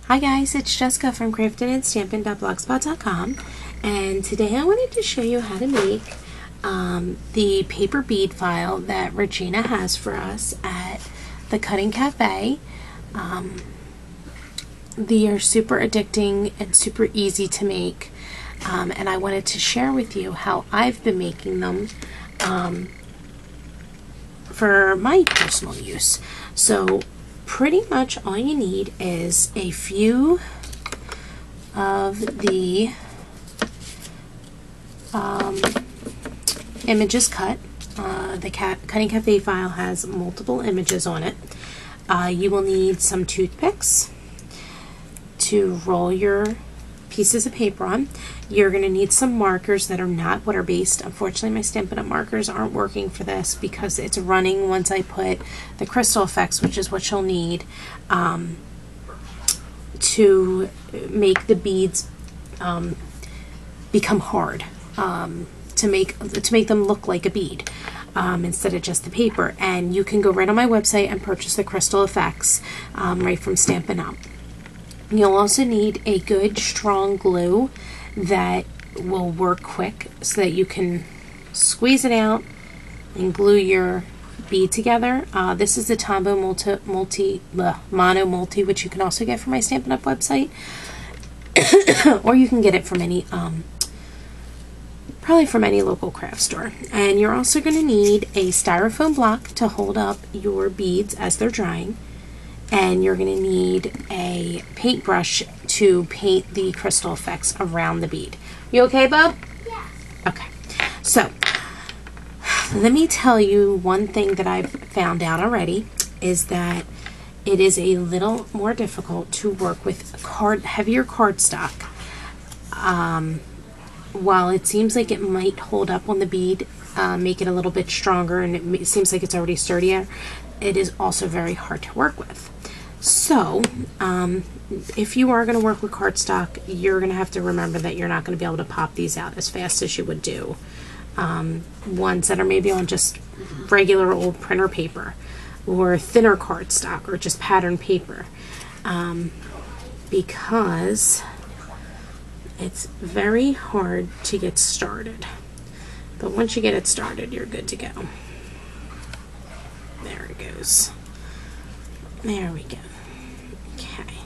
Hi guys, it's Jessica from craftedandstampin.blogspot.com, and today I wanted to show you how to make the paper bead file that Regina has for us at the Cutting Cafe. They are super addicting and super easy to make, and I wanted to share with you how I've been making them for my personal use. So pretty much all you need is a few of the images cut. The Cutting Cafe file has multiple images on it. You will need some toothpicks to roll your pieces of paper on. You're going to need some markers that are not water-based. Unfortunately, my Stampin' Up! Markers aren't working for this because it's running once I put the Crystal Effects, which is what you'll need to make the beads become hard, to make them look like a bead instead of just the paper. And you can go right on my website and purchase the Crystal Effects right from Stampin' Up! You'll also need a good strong glue that will work quick so that you can squeeze it out and glue your bead together. This is the Tombow Mono Multi, which you can also get from my Stampin' Up! Website. Or you can get it from any, probably from any local craft store. And you're also going to need a styrofoam block to hold up your beads as they're drying. And you're going to need a paintbrush to paint the Crystal Effects around the bead. You okay, Bob? Yeah. Okay. So, let me tell you one thing that I've found out already is that it is a little more difficult to work with heavier cardstock. While it seems like it might hold up on the bead, make it a little bit stronger, and it seems like it's already sturdier, it is also very hard to work with. So, if you are going to work with cardstock, you're going to have to remember that you're not going to be able to pop these out as fast as you would do ones that are maybe on just regular old printer paper or thinner cardstock or just pattern paper, because it's very hard to get started. But once you get it started, you're good to go. There it goes. There we go. Okay.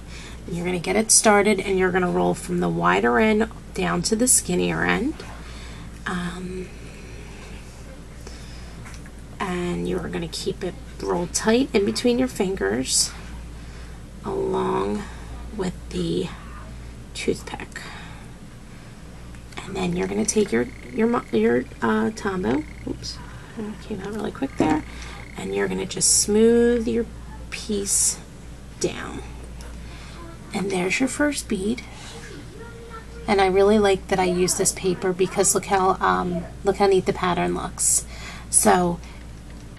You're going to get it started, and you're going to roll from the wider end down to the skinnier end. And you're going to keep it rolled tight in between your fingers along with the toothpick. And then you're going to take your Tombow. Oops. Came out really quick there. And you're going to just smooth your piece down. And there's your first bead. And I really like that I use this paper because look how neat the pattern looks. So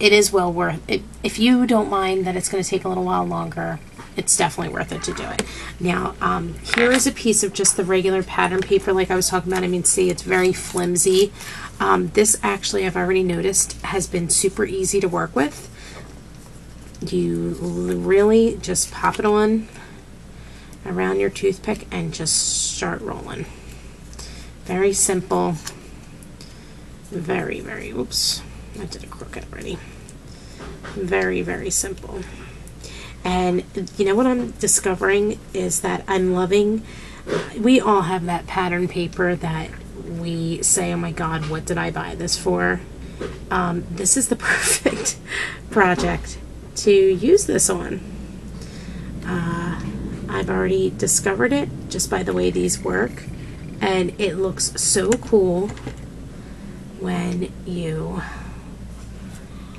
it is well worth it. If you don't mind that it's going to take a little while longer, it's definitely worth it to do it. Now, here is a piece of just the regular pattern paper like I was talking about. I mean, see, it's very flimsy. This actually, I've already noticed, has been super easy to work with. You really just pop it on around your toothpick and just start rolling. Very simple. Very, very, oops, I did a crooked already. Very, very simple. And you know what I'm discovering is that I'm loving, we all have that pattern paper that we say, oh my God, what did I buy this for? This is the perfect project to use this on. I've already discovered it just by the way these work, and it looks so cool when you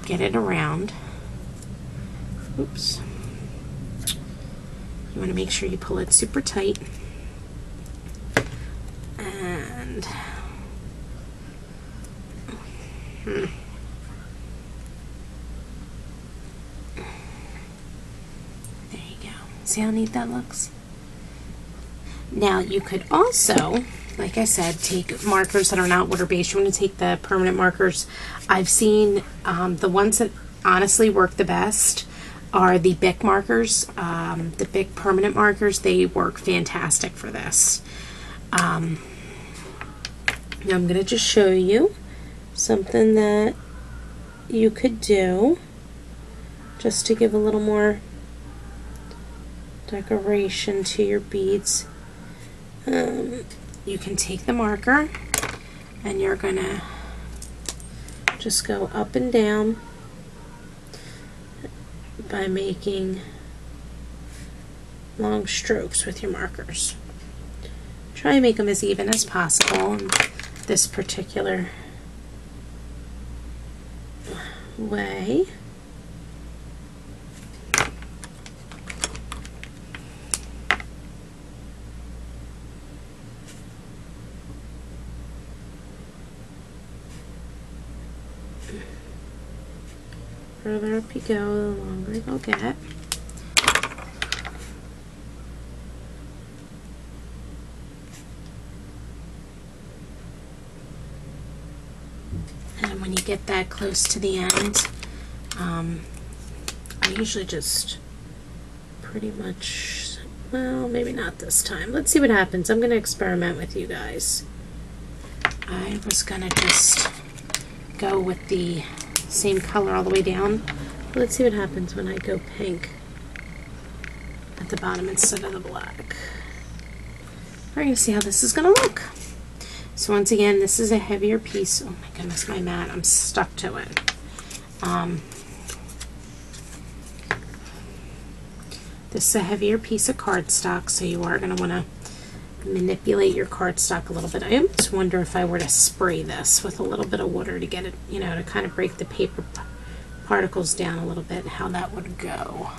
get it around. Oops. You want to make sure you pull it super tight. And there you go. See how neat that looks? Now you could also, like I said, take markers that are not water-based. You want to take the permanent markers. I've seen the ones that honestly work the best are the Bic markers, the Bic permanent markers. They work fantastic for this. Now I'm going to just show you something that you could do just to give a little more decoration to your beads. You can take the marker and you're going to just go up and down by making long strokes with your markers. Try and make them as even as possible in this particular way. Further up you go, the longer they'll get. And when you get that close to the end, I usually just pretty much, well, maybe not this time. Let's see what happens. I'm going to experiment with you guys. I was going to just go with the same color all the way down. Let's see what happens when I go pink at the bottom instead of the black. We're going to see how this is going to look. So once again, this is a heavier piece. Oh my goodness, my mat, I'm stuck to it. This is a heavier piece of cardstock, so you are going to want to manipulate your cardstock a little bit. I almost wonder if I were to spray this with a little bit of water to get it, you know, to kind of break the paper particles down a little bit, how that would go.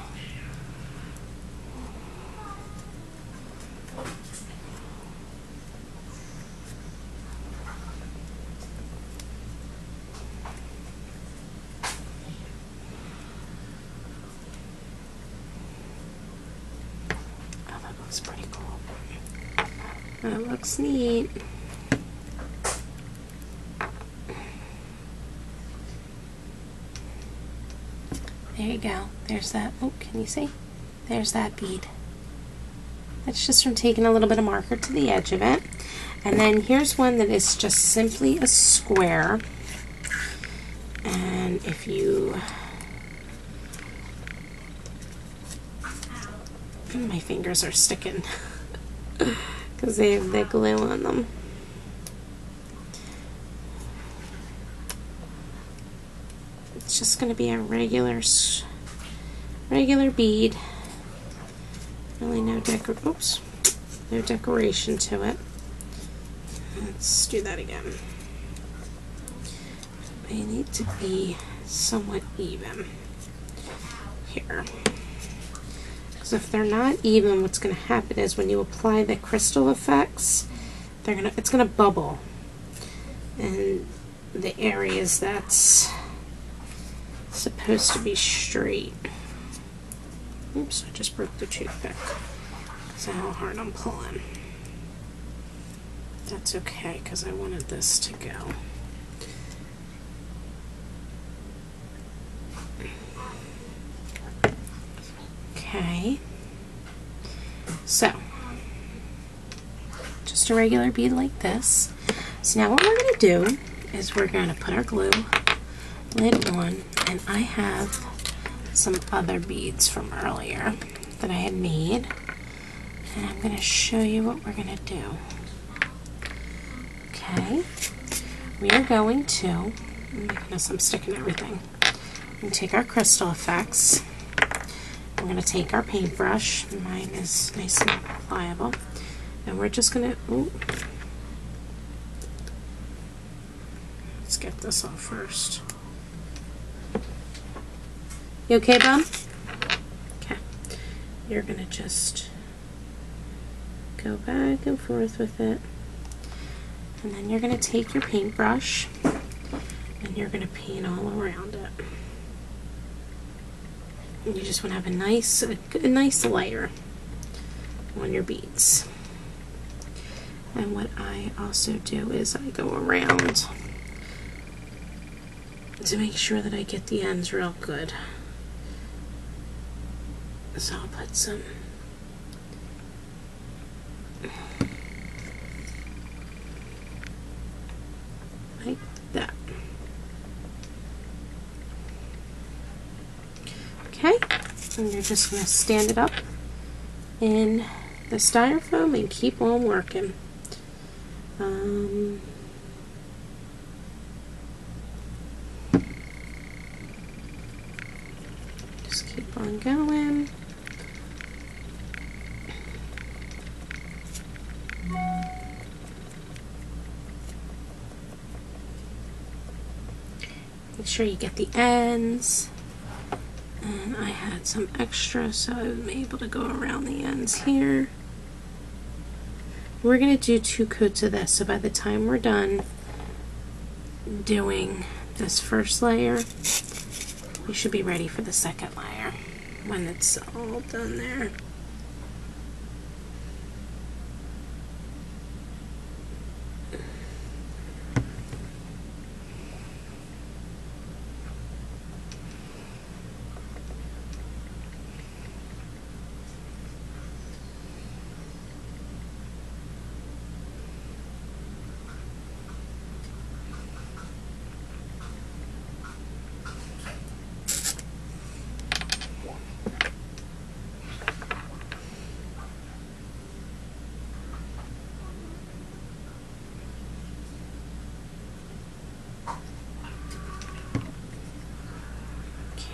Oh, that looks pretty cool. That looks neat. There you go. There's that. Oh, can you see? There's that bead. That's just from taking a little bit of marker to the edge of it. And then here's one that is just simply a square. And if you... My fingers are sticking. Because they have the glue on them. It's just going to be a regular bead. Really no decoration to it. Let's do that again. They need to be somewhat even here. Because if they're not even, what's going to happen is when you apply the crystal effects, it's going to bubble in the areas that's supposed to be straight. Oops, I just broke the toothpick. That's how hard I'm pulling. That's okay, because I wanted this to go. Okay, so just a regular bead like this. So now what we're going to do is we're going to put our glue lid on, and I have some other beads from earlier that I had made, and I'm going to show you what we're going to do. Okay, we are going to, oh my goodness, I'm sticking everything. We're going to take our crystal effects. We're going to take our paintbrush, mine is nice and pliable, and we're just going to, let's get this off first. You okay, Bum? Okay. You're going to just go back and forth with it, and then you're going to take your paintbrush and you're going to paint all around it. You just want to have a nice layer on your beads. And what I also do is I go around to make sure that I get the ends real good. So I'll put some like that. Okay, and you're just going to stand it up in the styrofoam and keep on working. Just keep on going. Make sure you get the ends. And I had some extra, so I'm able to go around the ends here. We're going to do 2 coats of this, so by the time we're done doing this first layer, we should be ready for the second layer when it's all done there.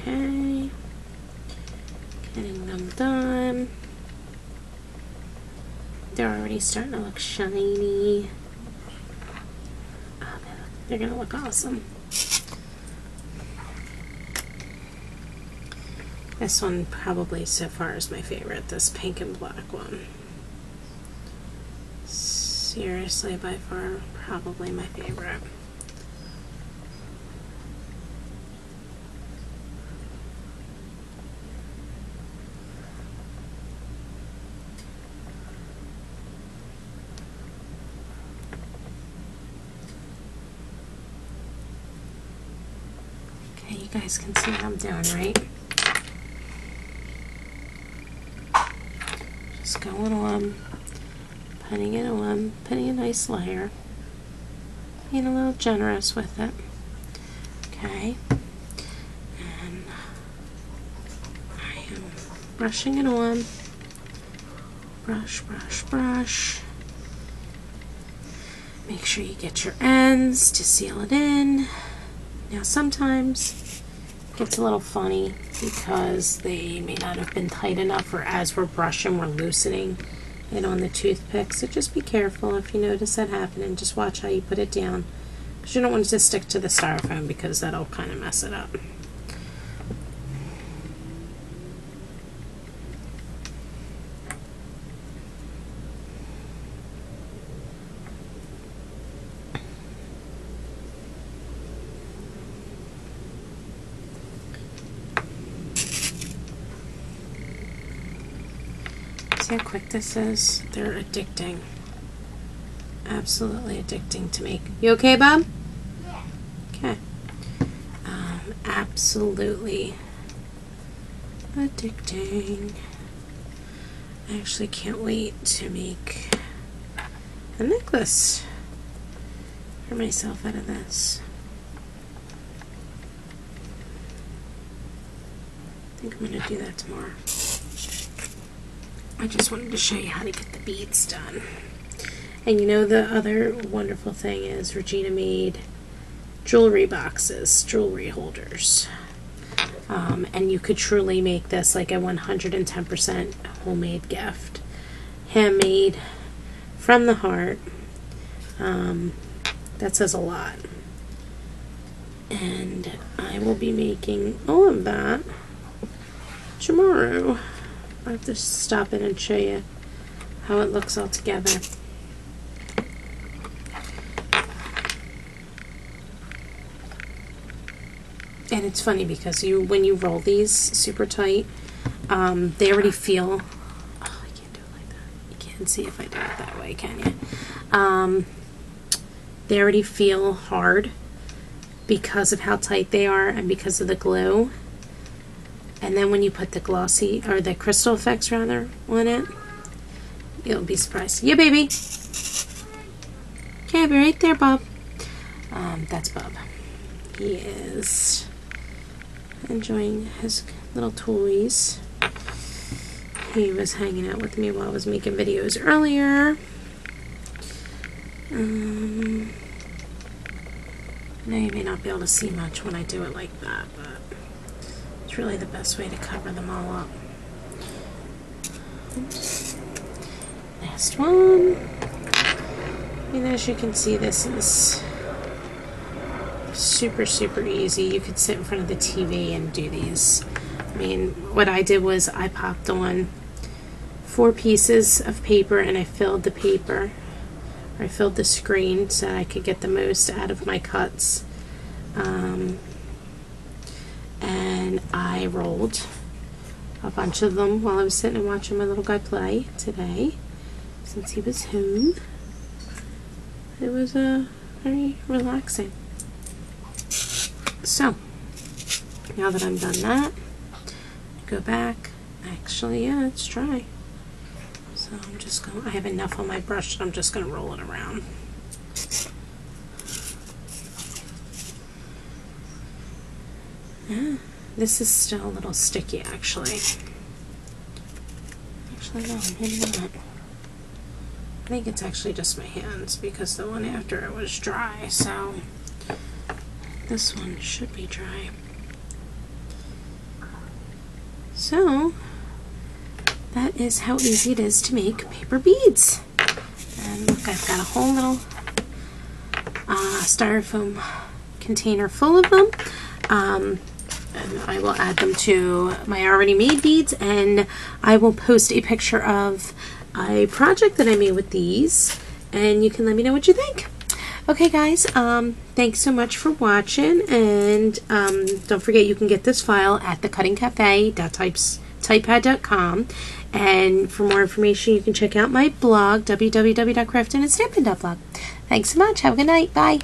Okay, getting them done. They're already starting to look shiny. Oh, they're gonna look awesome. This one probably so far is my favorite, this pink and black one. Seriously, by far, probably my favorite. Okay, you guys can see what I'm doing, right? Just going on, putting it on, putting a nice layer, being a little generous with it. Okay, and I am brushing it on. Brush, brush, brush. Make sure you get your ends to seal it in. Now sometimes it gets a little funny because they may not have been tight enough, or as we're brushing we're loosening it on the toothpick, so just be careful if you notice that happening. Just watch how you put it down, because you don't want it to stick to the styrofoam, because that'll kind of mess it up. See how quick this is? They're addicting. Absolutely addicting to make. You okay, Bob? Yeah. Okay. Absolutely addicting. I actually can't wait to make a necklace for myself out of this. I think I'm going to do that tomorrow. I just wanted to show you how to get the beads done. And you know, the other wonderful thing is Regina made jewelry boxes, jewelry holders. And you could truly make this like a 110% homemade gift. Handmade, from the heart. That says a lot. And I will be making all of that tomorrow. I have to stop in and show you how it looks all together. And it's funny because when you roll these super tight, they already feel. Oh, I can't do it like that. You can't see if I do it that way, can you? They already feel hard because of how tight they are and because of the glue. And then when you put the glossy or the crystal effects rather on it, you'll be surprised. Yeah, baby. Okay, be right there, Bob. That's Bob. He is enjoying his little toys. He was hanging out with me while I was making videos earlier. Now you may not be able to see much when I do it like that, but it's really the best way to cover them all up. Oops. Last one. And as you can see, this is super, super easy. You could sit in front of the TV and do these. I mean, what I did was I popped on 4 pieces of paper and I filled the paper. I filled the screen so I could get the most out of my cuts. And I rolled a bunch of them while I was sitting and watching my little guy play today, since he was home. It was very relaxing. So, now that I'm done that, go back. Actually, yeah, it's dry. So I'm just going, I have enough on my brush that I'm just going to roll it around. Yeah, this is still a little sticky actually. Actually, no, maybe not. I think it's actually just my hands because the one after it was dry, so this one should be dry. So that is how easy it is to make paper beads. And look, I've got a whole little styrofoam container full of them. And I will add them to my already made beads, and I will post a picture of a project that I made with these, and you can let me know what you think. Okay guys, thanks so much for watching, and don't forget you can get this file at thecuttingcafe.typepad.com, and for more information you can check out my blog, www.craftingandstamping.blog. Thanks so much. Have a good night. Bye.